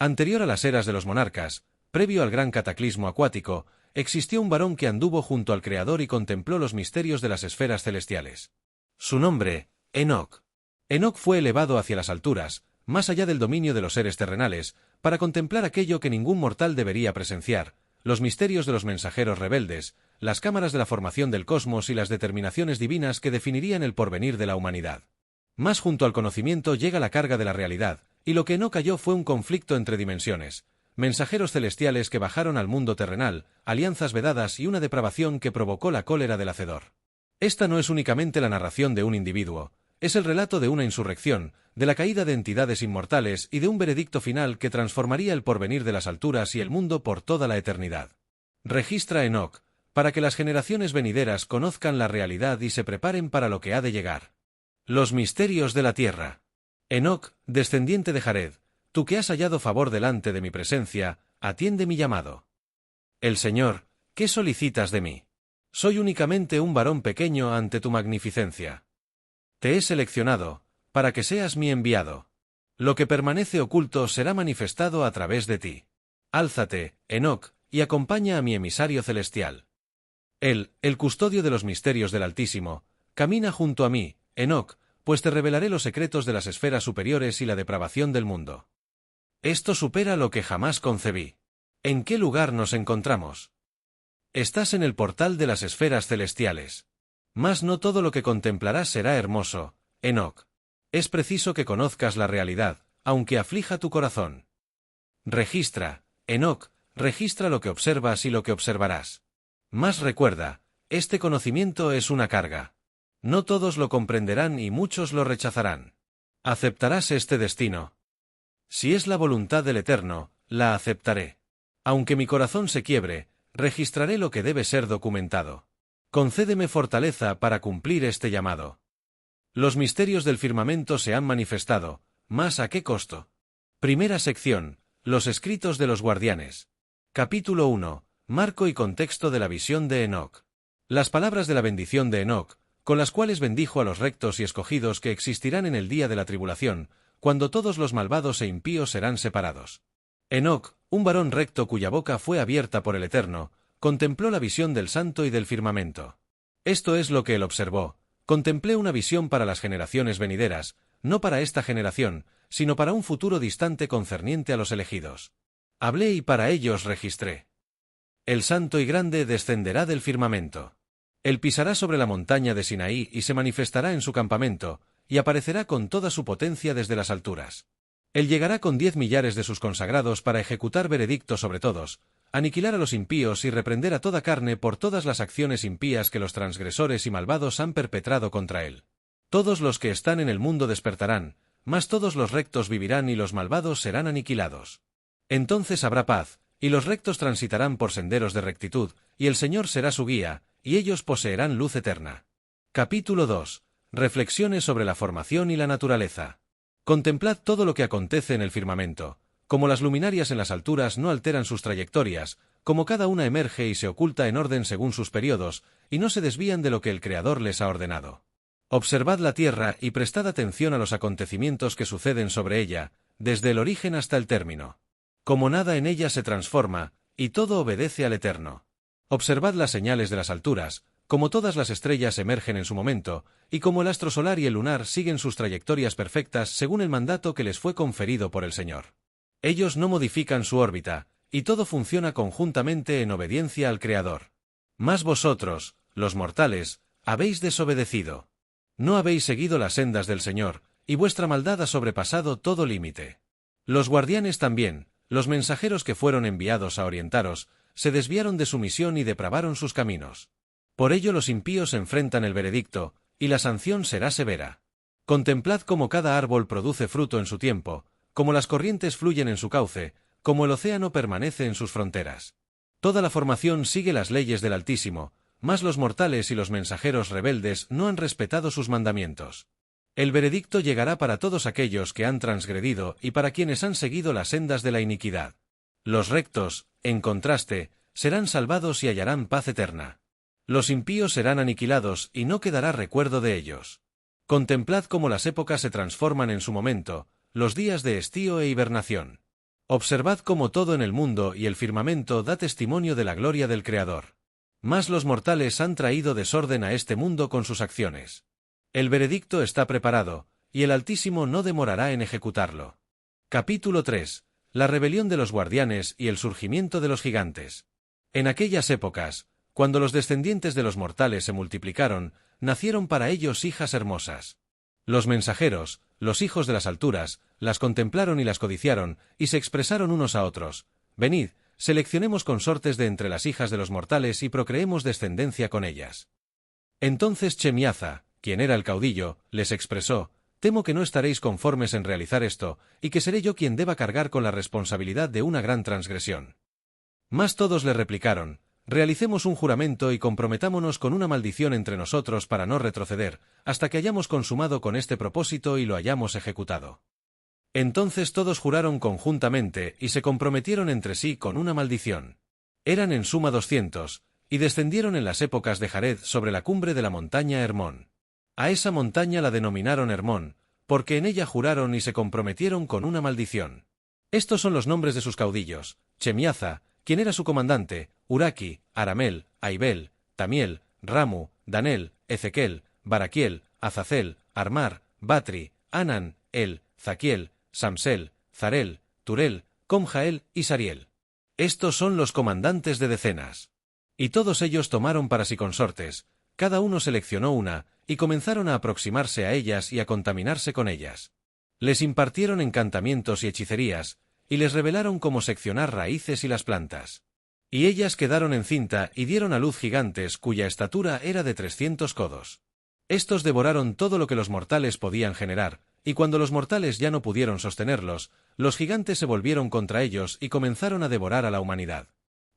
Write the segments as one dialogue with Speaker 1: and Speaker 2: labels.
Speaker 1: Anterior a las eras de los monarcas, previo al gran cataclismo acuático, existió un varón que anduvo junto al Creador y contempló los misterios de las esferas celestiales. Su nombre, Enoc. Enoc fue elevado hacia las alturas, más allá del dominio de los seres terrenales, para contemplar aquello que ningún mortal debería presenciar, los misterios de los mensajeros rebeldes, las cámaras de la formación del cosmos y las determinaciones divinas que definirían el porvenir de la humanidad. Más junto al conocimiento llega la carga de la realidad, y lo que Enoc halló fue un conflicto entre dimensiones, mensajeros celestiales que bajaron al mundo terrenal, alianzas vedadas y una depravación que provocó la cólera del Hacedor. Esta no es únicamente la narración de un individuo, es el relato de una insurrección, de la caída de entidades inmortales y de un veredicto final que transformaría el porvenir de las alturas y el mundo por toda la eternidad. Registra Enoc, para que las generaciones venideras conozcan la realidad y se preparen para lo que ha de llegar. Los misterios de la tierra. Enoc, descendiente de Jared, tú que has hallado favor delante de mi presencia, atiende mi llamado. El Señor, ¿qué solicitas de mí? Soy únicamente un varón pequeño ante tu magnificencia. Te he seleccionado, para que seas mi enviado. Lo que permanece oculto será manifestado a través de ti. Álzate, Enoc, y acompaña a mi emisario celestial. Él, el custodio de los misterios del Altísimo, camina junto a mí, Enoc, pues te revelaré los secretos de las esferas superiores y la depravación del mundo. Esto supera lo que jamás concebí. ¿En qué lugar nos encontramos? Estás en el portal de las esferas celestiales. Mas no todo lo que contemplarás será hermoso, Enoc. Es preciso que conozcas la realidad, aunque aflija tu corazón. Registra, Enoc, registra lo que observas y lo que observarás. Mas recuerda, este conocimiento es una carga. No todos lo comprenderán y muchos lo rechazarán. ¿Aceptarás este destino? Si es la voluntad del Eterno, la aceptaré. Aunque mi corazón se quiebre, registraré lo que debe ser documentado. Concédeme fortaleza para cumplir este llamado. Los misterios del firmamento se han manifestado, ¿mas a qué costo? Primera sección, los escritos de los guardianes. Capítulo 1, marco y contexto de la visión de Enoc. Las palabras de la bendición de Enoc, con las cuales bendijo a los rectos y escogidos que existirán en el día de la tribulación, cuando todos los malvados e impíos serán separados. Enoc, un varón recto cuya boca fue abierta por el Eterno, contempló la visión del santo y del firmamento. Esto es lo que él observó. Contemplé una visión para las generaciones venideras, no para esta generación, sino para un futuro distante concerniente a los elegidos. Hablé y para ellos registré. El santo y grande descenderá del firmamento. Él pisará sobre la montaña de Sinaí y se manifestará en su campamento, y aparecerá con toda su potencia desde las alturas. Él llegará con 10 millares de sus consagrados para ejecutar veredicto sobre todos, aniquilar a los impíos y reprender a toda carne por todas las acciones impías que los transgresores y malvados han perpetrado contra él. Todos los que están en el mundo despertarán, mas todos los rectos vivirán y los malvados serán aniquilados. Entonces habrá paz, y los rectos transitarán por senderos de rectitud, y el Señor será su guía, y ellos poseerán luz eterna. Capítulo 2. Reflexiones sobre la formación y la naturaleza. Contemplad todo lo que acontece en el firmamento. Como las luminarias en las alturas no alteran sus trayectorias, como cada una emerge y se oculta en orden según sus periodos, y no se desvían de lo que el Creador les ha ordenado. Observad la tierra y prestad atención a los acontecimientos que suceden sobre ella, desde el origen hasta el término. Como nada en ella se transforma, y todo obedece al Eterno. Observad las señales de las alturas, como todas las estrellas emergen en su momento, y como el astro solar y el lunar siguen sus trayectorias perfectas según el mandato que les fue conferido por el Señor. Ellos no modifican su órbita, y todo funciona conjuntamente en obediencia al Creador. Mas vosotros, los mortales, habéis desobedecido. No habéis seguido las sendas del Señor, y vuestra maldad ha sobrepasado todo límite. Los guardianes también, los mensajeros que fueron enviados a orientaros, se desviaron de su misión y depravaron sus caminos. Por ello los impíos enfrentan el veredicto, y la sanción será severa. Contemplad cómo cada árbol produce fruto en su tiempo, como las corrientes fluyen en su cauce, como el océano permanece en sus fronteras. Toda la formación sigue las leyes del Altísimo, mas los mortales y los mensajeros rebeldes no han respetado sus mandamientos. El veredicto llegará para todos aquellos que han transgredido y para quienes han seguido las sendas de la iniquidad. Los rectos, en contraste, serán salvados y hallarán paz eterna. Los impíos serán aniquilados y no quedará recuerdo de ellos. Contemplad cómo las épocas se transforman en su momento, los días de estío e hibernación. Observad cómo todo en el mundo y el firmamento da testimonio de la gloria del Creador. Mas los mortales han traído desorden a este mundo con sus acciones. El veredicto está preparado, y el Altísimo no demorará en ejecutarlo. Capítulo 3. La rebelión de los guardianes y el surgimiento de los gigantes. En aquellas épocas, cuando los descendientes de los mortales se multiplicaron, nacieron para ellos hijas hermosas. Los mensajeros, los hijos de las alturas, las contemplaron y las codiciaron, y se expresaron unos a otros: venid, seleccionemos consortes de entre las hijas de los mortales y procreemos descendencia con ellas. Entonces Chemiaza, quien era el caudillo, les expresó: temo que no estaréis conformes en realizar esto, y que seré yo quien deba cargar con la responsabilidad de una gran transgresión. Mas todos le replicaron: realicemos un juramento y comprometámonos con una maldición entre nosotros para no retroceder, hasta que hayamos consumado con este propósito y lo hayamos ejecutado. Entonces todos juraron conjuntamente y se comprometieron entre sí con una maldición. Eran en suma 200, y descendieron en las épocas de Jared sobre la cumbre de la montaña Hermón. A esa montaña la denominaron Hermón, porque en ella juraron y se comprometieron con una maldición. Estos son los nombres de sus caudillos: Chemiaza, quien era su comandante, Uraki, Aramel, Aibel, Tamiel, Ramu, Danel, Ezequiel, Baraquiel, Azazel, Armar, Batri, Anan, El, Zaquiel, Samsel, Zarel, Turel, Comjael y Sariel. Estos son los comandantes de decenas. Y todos ellos tomaron para sí consortes, cada uno seleccionó una, y comenzaron a aproximarse a ellas y a contaminarse con ellas. Les impartieron encantamientos y hechicerías, y les revelaron cómo seccionar raíces y las plantas. Y ellas quedaron encinta y dieron a luz gigantes cuya estatura era de 300 codos. Estos devoraron todo lo que los mortales podían generar, y cuando los mortales ya no pudieron sostenerlos, los gigantes se volvieron contra ellos y comenzaron a devorar a la humanidad.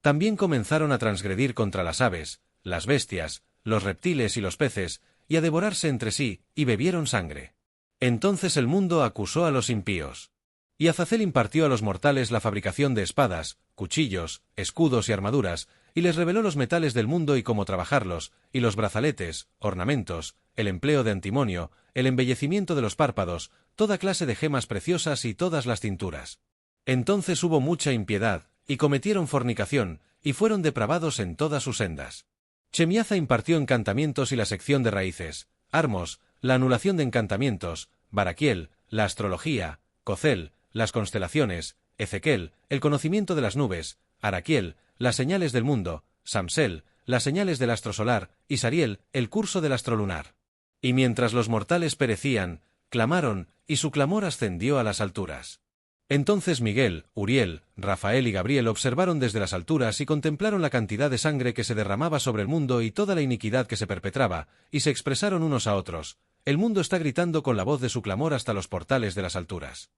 Speaker 1: También comenzaron a transgredir contra las aves, las bestias, los reptiles y los peces, y a devorarse entre sí, y bebieron sangre. Entonces el mundo acusó a los impíos. Y Azazel impartió a los mortales la fabricación de espadas, cuchillos, escudos y armaduras, y les reveló los metales del mundo y cómo trabajarlos, y los brazaletes, ornamentos, el empleo de antimonio, el embellecimiento de los párpados, toda clase de gemas preciosas y todas las tinturas. Entonces hubo mucha impiedad, y cometieron fornicación, y fueron depravados en todas sus sendas. Chemiaza impartió encantamientos y la sección de raíces, Armos, la anulación de encantamientos, Baraquiel, la astrología, Cocel, las constelaciones, Ezequiel, el conocimiento de las nubes, Araquiel, las señales del mundo, Samsel, las señales del astro solar, y Sariel, el curso del astro lunar. Y mientras los mortales perecían, clamaron, y su clamor ascendió a las alturas. Entonces Miguel, Uriel, Rafael y Gabriel observaron desde las alturas y contemplaron la cantidad de sangre que se derramaba sobre el mundo y toda la iniquidad que se perpetraba, y se expresaron unos a otros: el mundo está gritando con la voz de su clamor hasta los portales de las alturas.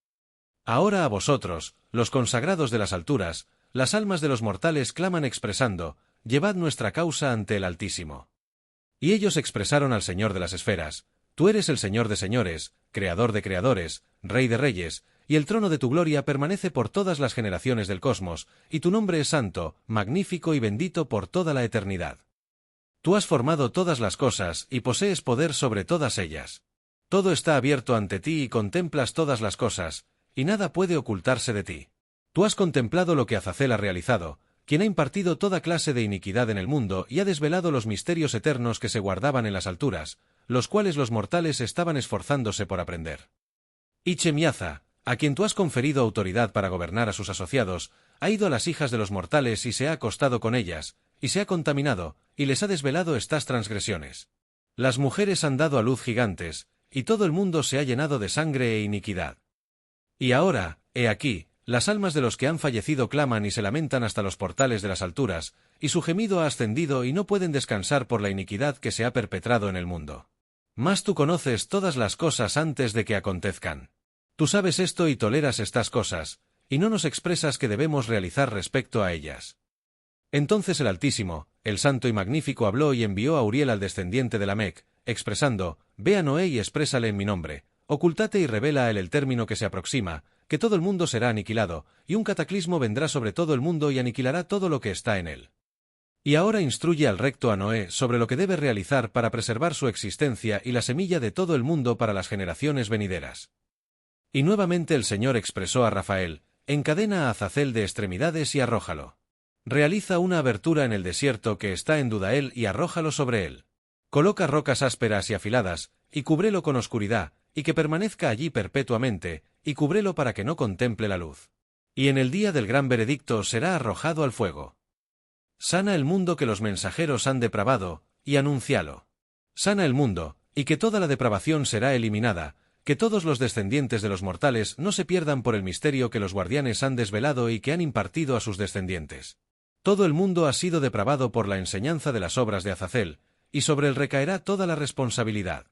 Speaker 1: Ahora a vosotros, los consagrados de las alturas, las almas de los mortales claman expresando: llevad nuestra causa ante el Altísimo. Y ellos expresaron al Señor de las esferas: tú eres el Señor de señores, Creador de creadores, Rey de reyes, y el trono de tu gloria permanece por todas las generaciones del cosmos, y tu nombre es santo, magnífico y bendito por toda la eternidad. Tú has formado todas las cosas y posees poder sobre todas ellas. Todo está abierto ante ti y contemplas todas las cosas, y nada puede ocultarse de ti. Tú has contemplado lo que Azazel ha realizado, quien ha impartido toda clase de iniquidad en el mundo y ha desvelado los misterios eternos que se guardaban en las alturas, los cuales los mortales estaban esforzándose por aprender. Y Chemiaza, a quien tú has conferido autoridad para gobernar a sus asociados, ha ido a las hijas de los mortales y se ha acostado con ellas, y se ha contaminado, y les ha desvelado estas transgresiones. Las mujeres han dado a luz gigantes, y todo el mundo se ha llenado de sangre e iniquidad. Y ahora, he aquí, las almas de los que han fallecido claman y se lamentan hasta los portales de las alturas, y su gemido ha ascendido y no pueden descansar por la iniquidad que se ha perpetrado en el mundo. Mas tú conoces todas las cosas antes de que acontezcan. Tú sabes esto y toleras estas cosas, y no nos expresas qué debemos realizar respecto a ellas. Entonces el Altísimo, el Santo y Magnífico, habló y envió a Uriel al descendiente de Lamec, expresando: ve a Noé y exprésale en mi nombre, ocúltate y revela a él el término que se aproxima, que todo el mundo será aniquilado, y un cataclismo vendrá sobre todo el mundo y aniquilará todo lo que está en él. Y ahora instruye al recto a Noé sobre lo que debe realizar para preservar su existencia y la semilla de todo el mundo para las generaciones venideras. Y nuevamente el Señor expresó a Rafael, encadena a Azazel de extremidades y arrójalo. Realiza una abertura en el desierto que está en Dudael y arrójalo sobre él. Coloca rocas ásperas y afiladas, y cúbrelo con oscuridad, y que permanezca allí perpetuamente, y cúbrelo para que no contemple la luz. Y en el día del gran veredicto será arrojado al fuego. Sana el mundo que los mensajeros han depravado, y anúncialo. Sana el mundo, y que toda la depravación será eliminada, que todos los descendientes de los mortales no se pierdan por el misterio que los guardianes han desvelado y que han impartido a sus descendientes. Todo el mundo ha sido depravado por la enseñanza de las obras de Azazel, y sobre él recaerá toda la responsabilidad.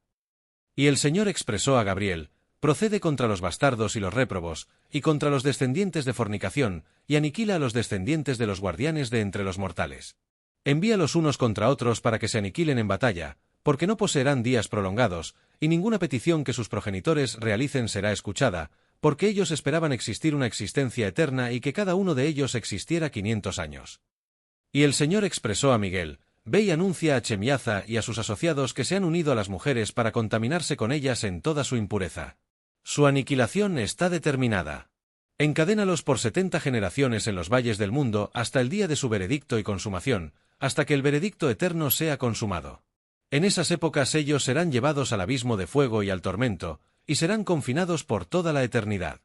Speaker 1: Y el Señor expresó a Gabriel: procede contra los bastardos y los réprobos, y contra los descendientes de fornicación, y aniquila a los descendientes de los guardianes de entre los mortales. Envíalos unos contra otros para que se aniquilen en batalla, porque no poseerán días prolongados, y ninguna petición que sus progenitores realicen será escuchada, porque ellos esperaban existir una existencia eterna y que cada uno de ellos existiera 500 años. Y el Señor expresó a Miguel: ve y anuncia a Chemiaza y a sus asociados que se han unido a las mujeres para contaminarse con ellas en toda su impureza. Su aniquilación está determinada. Encadénalos por 70 generaciones en los valles del mundo hasta el día de su veredicto y consumación, hasta que el veredicto eterno sea consumado. En esas épocas ellos serán llevados al abismo de fuego y al tormento, y serán confinados por toda la eternidad.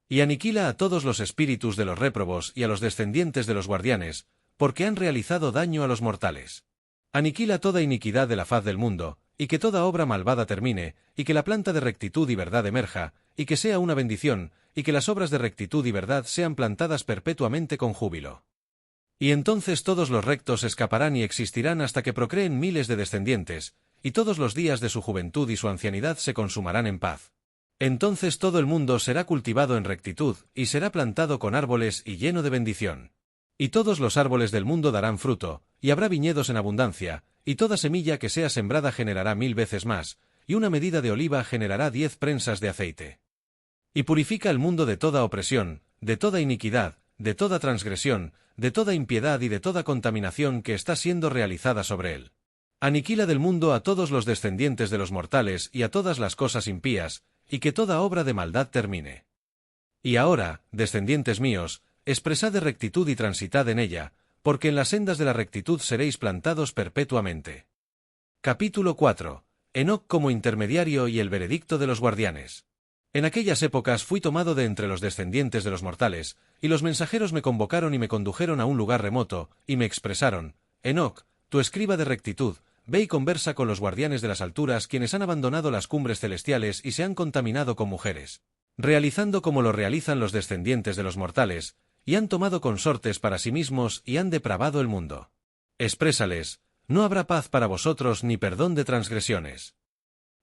Speaker 1: Y aniquila a todos los espíritus de los réprobos y a los descendientes de los guardianes, porque han realizado daño a los mortales. Aniquila toda iniquidad de la faz del mundo, y que toda obra malvada termine, y que la planta de rectitud y verdad emerja, y que sea una bendición, y que las obras de rectitud y verdad sean plantadas perpetuamente con júbilo. Y entonces todos los rectos escaparán y existirán hasta que procreen miles de descendientes, y todos los días de su juventud y su ancianidad se consumarán en paz. Entonces todo el mundo será cultivado en rectitud, y será plantado con árboles y lleno de bendición. Y todos los árboles del mundo darán fruto, y habrá viñedos en abundancia, y toda semilla que sea sembrada generará 1000 veces más, y una medida de oliva generará 10 prensas de aceite. Y purifica el mundo de toda opresión, de toda iniquidad, de toda transgresión, de toda impiedad y de toda contaminación que está siendo realizada sobre él. Aniquila del mundo a todos los descendientes de los mortales y a todas las cosas impías, y que toda obra de maldad termine. Y ahora, descendientes míos, expresad de rectitud y transitad en ella, porque en las sendas de la rectitud seréis plantados perpetuamente. Capítulo 4. Enoc como intermediario y el veredicto de los guardianes. En aquellas épocas fui tomado de entre los descendientes de los mortales, y los mensajeros me convocaron y me condujeron a un lugar remoto, y me expresaron: Enoc, tu escriba de rectitud, ve y conversa con los guardianes de las alturas, quienes han abandonado las cumbres celestiales y se han contaminado con mujeres, realizando como lo realizan los descendientes de los mortales, y han tomado consortes para sí mismos y han depravado el mundo. Exprésales: no habrá paz para vosotros ni perdón de transgresiones.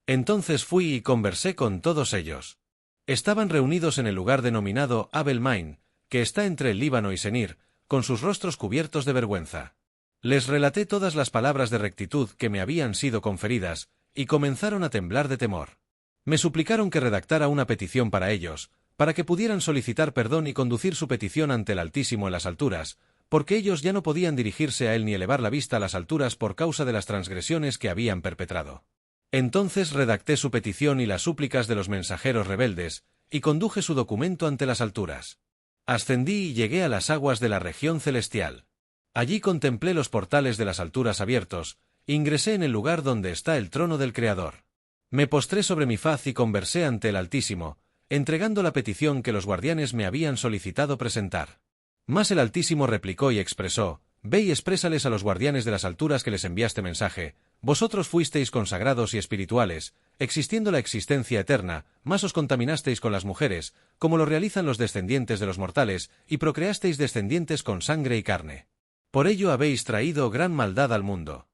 Speaker 1: Entonces fui y conversé con todos ellos. Estaban reunidos en el lugar denominado Abel Main, que está entre el Líbano y Senir, con sus rostros cubiertos de vergüenza. Les relaté todas las palabras de rectitud que me habían sido conferidas, y comenzaron a temblar de temor. Me suplicaron que redactara una petición para ellos, para que pudieran solicitar perdón y conducir su petición ante el Altísimo en las alturas, porque ellos ya no podían dirigirse a él ni elevar la vista a las alturas por causa de las transgresiones que habían perpetrado. Entonces redacté su petición y las súplicas de los mensajeros rebeldes, y conduje su documento ante las alturas. Ascendí y llegué a las aguas de la región celestial. Allí contemplé los portales de las alturas abiertos, ingresé en el lugar donde está el trono del Creador. Me postré sobre mi faz y conversé ante el Altísimo, entregando la petición que los guardianes me habían solicitado presentar. Mas el Altísimo replicó y expresó: ve y exprésales a los guardianes de las alturas que les enviaste mensaje: vosotros fuisteis consagrados y espirituales, existiendo la existencia eterna, mas os contaminasteis con las mujeres, como lo realizan los descendientes de los mortales, y procreasteis descendientes con sangre y carne. Por ello habéis traído gran maldad al mundo.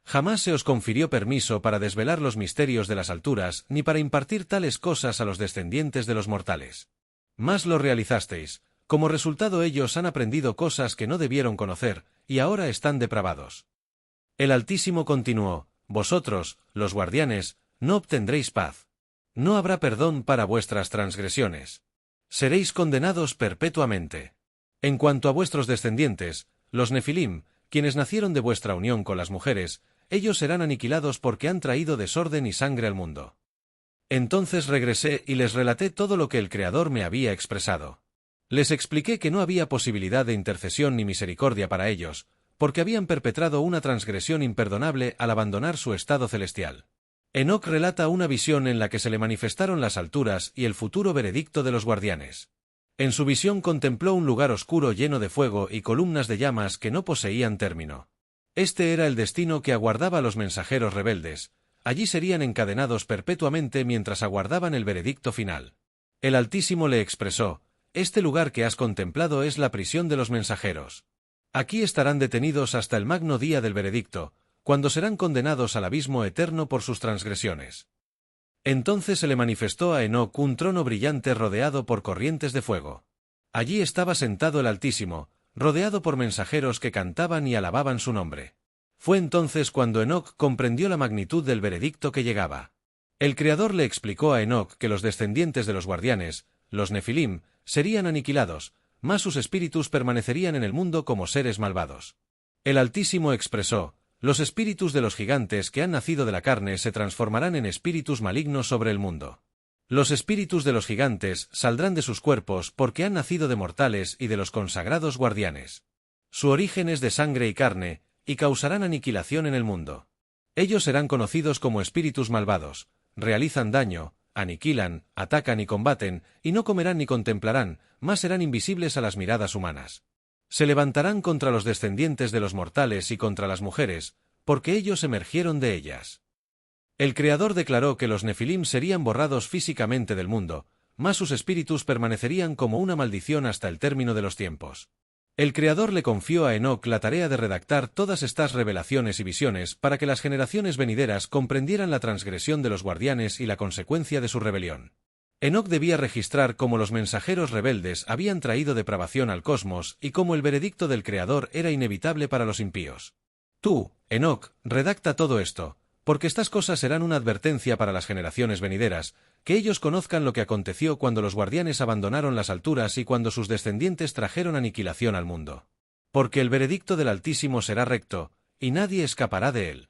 Speaker 1: Jamás se os confirió permiso para desvelar los misterios de las alturas, ni para impartir tales cosas a los descendientes de los mortales. Mas lo realizasteis. Como resultado ellos han aprendido cosas que no debieron conocer, y ahora están depravados. El Altísimo continuó: vosotros, los guardianes, no obtendréis paz. No habrá perdón para vuestras transgresiones. Seréis condenados perpetuamente. En cuanto a vuestros descendientes, los Nefilim, quienes nacieron de vuestra unión con las mujeres, ellos serán aniquilados porque han traído desorden y sangre al mundo. Entonces regresé y les relaté todo lo que el Creador me había expresado. Les expliqué que no había posibilidad de intercesión ni misericordia para ellos, porque habían perpetrado una transgresión imperdonable al abandonar su estado celestial. Enoc relata una visión en la que se le manifestaron las alturas y el futuro veredicto de los guardianes. En su visión contempló un lugar oscuro lleno de fuego y columnas de llamas que no poseían término. Este era el destino que aguardaba a los mensajeros rebeldes. Allí serían encadenados perpetuamente mientras aguardaban el veredicto final. El Altísimo le expresó: «Este lugar que has contemplado es la prisión de los mensajeros. Aquí estarán detenidos hasta el magno día del veredicto, cuando serán condenados al abismo eterno por sus transgresiones». Entonces se le manifestó a Enoc un trono brillante rodeado por corrientes de fuego. Allí estaba sentado el Altísimo, rodeado por mensajeros que cantaban y alababan su nombre. Fue entonces cuando Enoc comprendió la magnitud del veredicto que llegaba. El Creador le explicó a Enoc que los descendientes de los guardianes, los Nefilim, serían aniquilados, mas sus espíritus permanecerían en el mundo como seres malvados. El Altísimo expresó: «Los espíritus de los gigantes que han nacido de la carne se transformarán en espíritus malignos sobre el mundo. Los espíritus de los gigantes saldrán de sus cuerpos porque han nacido de mortales y de los consagrados guardianes. Su origen es de sangre y carne, y causarán aniquilación en el mundo. Ellos serán conocidos como espíritus malvados, realizan daño, aniquilan, atacan y combaten, y no comerán ni contemplarán, mas serán invisibles a las miradas humanas. Se levantarán contra los descendientes de los mortales y contra las mujeres, porque ellos emergieron de ellas». El Creador declaró que los Nefilim serían borrados físicamente del mundo, mas sus espíritus permanecerían como una maldición hasta el término de los tiempos. El Creador le confió a Enoc la tarea de redactar todas estas revelaciones y visiones para que las generaciones venideras comprendieran la transgresión de los guardianes y la consecuencia de su rebelión. Enoc debía registrar cómo los mensajeros rebeldes habían traído depravación al cosmos y cómo el veredicto del Creador era inevitable para los impíos. Tú, Enoc, redacta todo esto, porque estas cosas serán una advertencia para las generaciones venideras, que ellos conozcan lo que aconteció cuando los guardianes abandonaron las alturas y cuando sus descendientes trajeron aniquilación al mundo. Porque el veredicto del Altísimo será recto, y nadie escapará de él.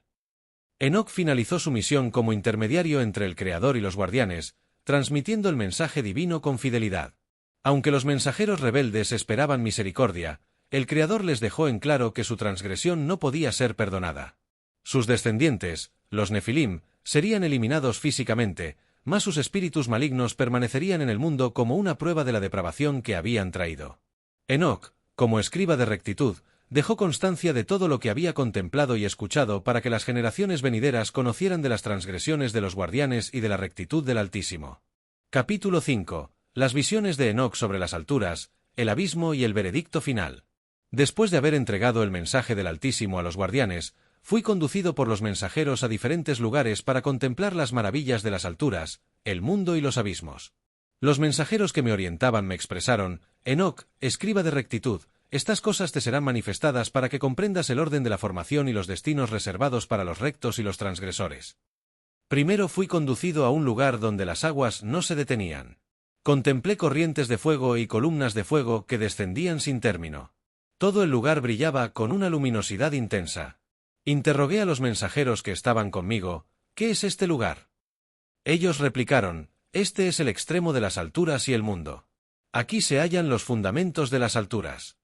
Speaker 1: Enoc finalizó su misión como intermediario entre el Creador y los guardianes, transmitiendo el mensaje divino con fidelidad. Aunque los mensajeros rebeldes esperaban misericordia, el Creador les dejó en claro que su transgresión no podía ser perdonada. Sus descendientes, los Nefilim, serían eliminados físicamente, mas sus espíritus malignos permanecerían en el mundo como una prueba de la depravación que habían traído. Enoc, como escriba de rectitud, dejó constancia de todo lo que había contemplado y escuchado para que las generaciones venideras conocieran de las transgresiones de los guardianes y de la rectitud del Altísimo. Capítulo 5. Las visiones de Enoc sobre las alturas, el abismo y el veredicto final. Después de haber entregado el mensaje del Altísimo a los guardianes, fui conducido por los mensajeros a diferentes lugares para contemplar las maravillas de las alturas, el mundo y los abismos. Los mensajeros que me orientaban me expresaron: «Enoc, escriba de rectitud, estas cosas te serán manifestadas para que comprendas el orden de la formación y los destinos reservados para los rectos y los transgresores». Primero fui conducido a un lugar donde las aguas no se detenían. Contemplé corrientes de fuego y columnas de fuego que descendían sin término. Todo el lugar brillaba con una luminosidad intensa. Interrogué a los mensajeros que estaban conmigo: «¿Qué es este lugar?». Ellos replicaron: «Este es el extremo de las alturas y el mundo. Aquí se hallan los fundamentos de las alturas».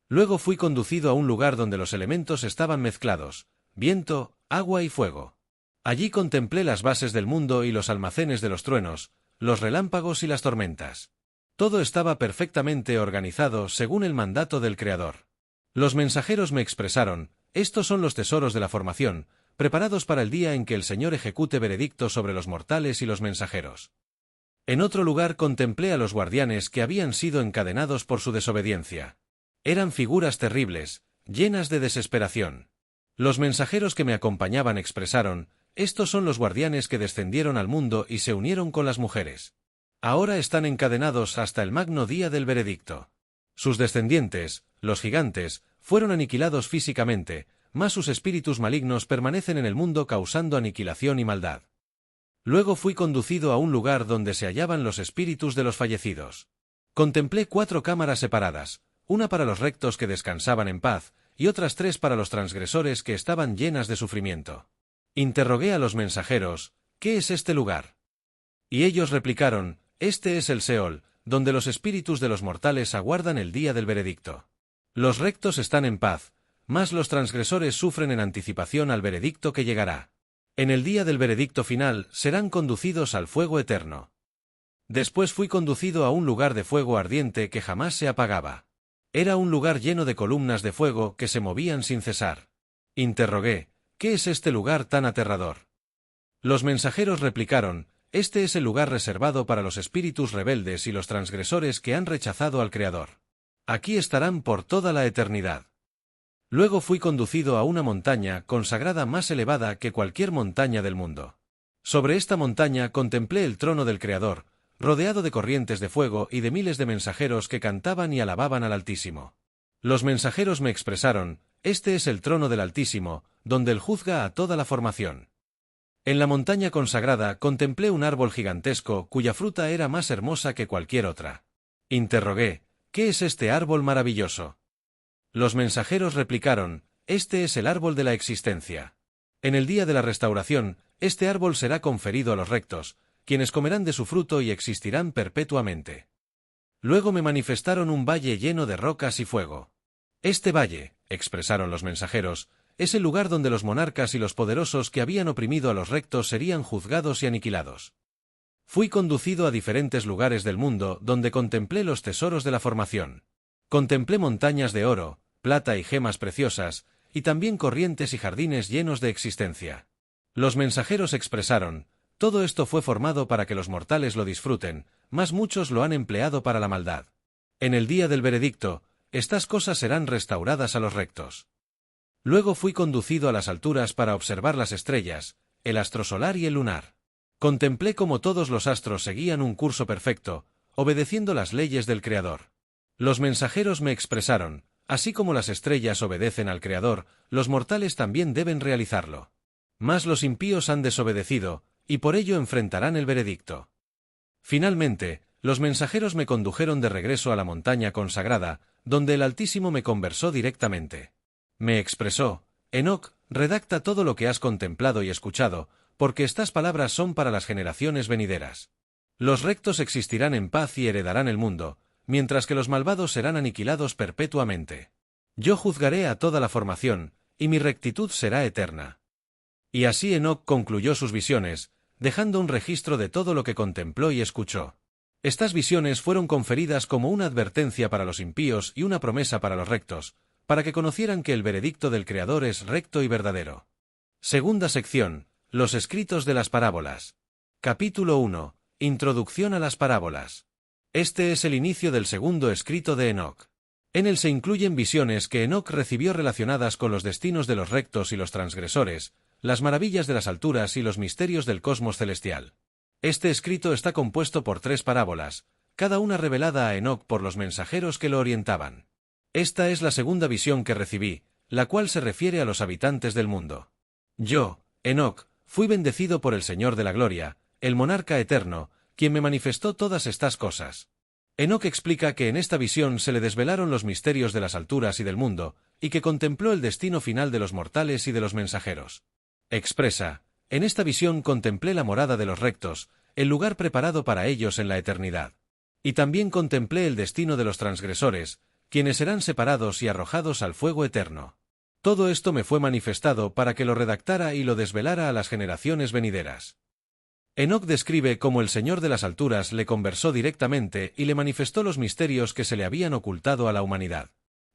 Speaker 1: Luego fui conducido a un lugar donde los elementos estaban mezclados: viento, agua y fuego. Allí contemplé las bases del mundo y los almacenes de los truenos, los relámpagos y las tormentas. Todo estaba perfectamente organizado según el mandato del Creador. Los mensajeros me expresaron: «Estos son los tesoros de la formación, preparados para el día en que el Señor ejecute veredicto sobre los mortales y los mensajeros». En otro lugar contemplé a los guardianes que habían sido encadenados por su desobediencia. Eran figuras terribles, llenas de desesperación. Los mensajeros que me acompañaban expresaron: «Estos son los guardianes que descendieron al mundo y se unieron con las mujeres. Ahora están encadenados hasta el magno día del veredicto. Sus descendientes, los gigantes, fueron aniquilados físicamente, mas sus espíritus malignos permanecen en el mundo causando aniquilación y maldad». Luego fui conducido a un lugar donde se hallaban los espíritus de los fallecidos. Contemplé 4 cámaras separadas, una para los rectos que descansaban en paz, y otras 3 para los transgresores que estaban llenas de sufrimiento. Interrogué a los mensajeros: «¿Qué es este lugar?». Y ellos replicaron: «Este es el Seol, donde los espíritus de los mortales aguardan el día del veredicto. Los rectos están en paz, mas los transgresores sufren en anticipación al veredicto que llegará. En el día del veredicto final serán conducidos al fuego eterno. Después fui conducido a un lugar de fuego ardiente que jamás se apagaba. Era un lugar lleno de columnas de fuego que se movían sin cesar. Interrogué, ¿qué es este lugar tan aterrador? Los mensajeros replicaron, este es el lugar reservado para los espíritus rebeldes y los transgresores que han rechazado al Creador. Aquí estarán por toda la eternidad. Luego fui conducido a una montaña consagrada más elevada que cualquier montaña del mundo. Sobre esta montaña contemplé el trono del Creador, rodeado de corrientes de fuego y de miles de mensajeros que cantaban y alababan al Altísimo. Los mensajeros me expresaron, este es el trono del Altísimo, donde él juzga a toda la formación. En la montaña consagrada contemplé un árbol gigantesco cuya fruta era más hermosa que cualquier otra. Interrogué, ¿qué es este árbol maravilloso? Los mensajeros replicaron, este es el árbol de la existencia. En el día de la restauración, este árbol será conferido a los rectos, quienes comerán de su fruto y existirán perpetuamente. Luego me manifestaron un valle lleno de rocas y fuego. Este valle, expresaron los mensajeros, es el lugar donde los monarcas y los poderosos que habían oprimido a los rectos serían juzgados y aniquilados. Fui conducido a diferentes lugares del mundo donde contemplé los tesoros de la formación. Contemplé montañas de oro, plata y gemas preciosas, y también corrientes y jardines llenos de existencia. Los mensajeros expresaron, todo esto fue formado para que los mortales lo disfruten, mas muchos lo han empleado para la maldad. En el día del veredicto, estas cosas serán restauradas a los rectos. Luego fui conducido a las alturas para observar las estrellas, el astro solar y el lunar. Contemplé cómo todos los astros seguían un curso perfecto, obedeciendo las leyes del Creador. Los mensajeros me expresaron, así como las estrellas obedecen al Creador, los mortales también deben realizarlo. Mas los impíos han desobedecido, y por ello enfrentarán el veredicto. Finalmente, los mensajeros me condujeron de regreso a la montaña consagrada, donde el Altísimo me conversó directamente. Me expresó, Enoc, redacta todo lo que has contemplado y escuchado, porque estas palabras son para las generaciones venideras. Los rectos existirán en paz y heredarán el mundo, mientras que los malvados serán aniquilados perpetuamente. Yo juzgaré a toda la formación, y mi rectitud será eterna. Y así Enoc concluyó sus visiones, dejando un registro de todo lo que contempló y escuchó. Estas visiones fueron conferidas como una advertencia para los impíos y una promesa para los rectos, para que conocieran que el veredicto del Creador es recto y verdadero. Segunda sección, los escritos de las parábolas. Capítulo 1. Introducción a las parábolas. Este es el inicio del segundo escrito de Enoc. En él se incluyen visiones que Enoc recibió relacionadas con los destinos de los rectos y los transgresores, las maravillas de las alturas y los misterios del cosmos celestial. Este escrito está compuesto por 3 parábolas, cada una revelada a Enoc por los mensajeros que lo orientaban. Esta es la segunda visión que recibí, la cual se refiere a los habitantes del mundo. Yo, Enoc, fui bendecido por el Señor de la Gloria, el monarca eterno, quien me manifestó todas estas cosas. Enoc explica que en esta visión se le desvelaron los misterios de las alturas y del mundo, y que contempló el destino final de los mortales y de los mensajeros. Expresa, en esta visión contemplé la morada de los rectos, el lugar preparado para ellos en la eternidad. Y también contemplé el destino de los transgresores, quienes serán separados y arrojados al fuego eterno. Todo esto me fue manifestado para que lo redactara y lo desvelara a las generaciones venideras. Enoc describe cómo el Señor de las alturas le conversó directamente y le manifestó los misterios que se le habían ocultado a la humanidad.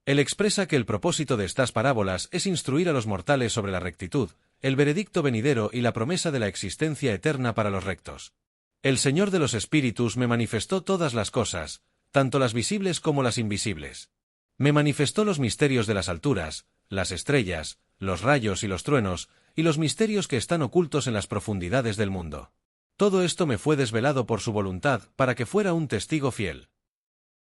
Speaker 1: Él expresa que el propósito de estas parábolas es instruir a los mortales sobre la rectitud, el veredicto venidero y la promesa de la existencia eterna para los rectos. El Señor de los Espíritus me manifestó todas las cosas, tanto las visibles como las invisibles. Me manifestó los misterios de las alturas, las estrellas, los rayos y los truenos, y los misterios que están ocultos en las profundidades del mundo. Todo esto me fue desvelado por su voluntad para que fuera un testigo fiel.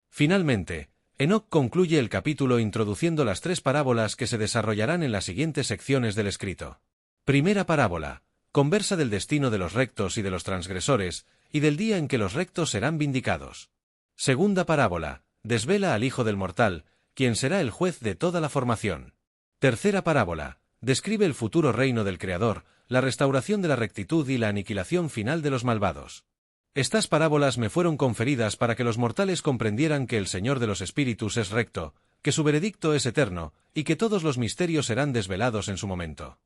Speaker 1: Finalmente, Enoc concluye el capítulo introduciendo las 3 parábolas que se desarrollarán en las siguientes secciones del escrito. Primera parábola, conversa del destino de los rectos y de los transgresores, y del día en que los rectos serán vindicados. Segunda parábola, desvela al Hijo del Mortal, quien será el juez de toda la formación. Tercera parábola, describe el futuro reino del Creador, la restauración de la rectitud y la aniquilación final de los malvados. Estas parábolas me fueron conferidas para que los mortales comprendieran que el Señor de los Espíritus es recto, que su veredicto es eterno, y que todos los misterios serán desvelados en su momento.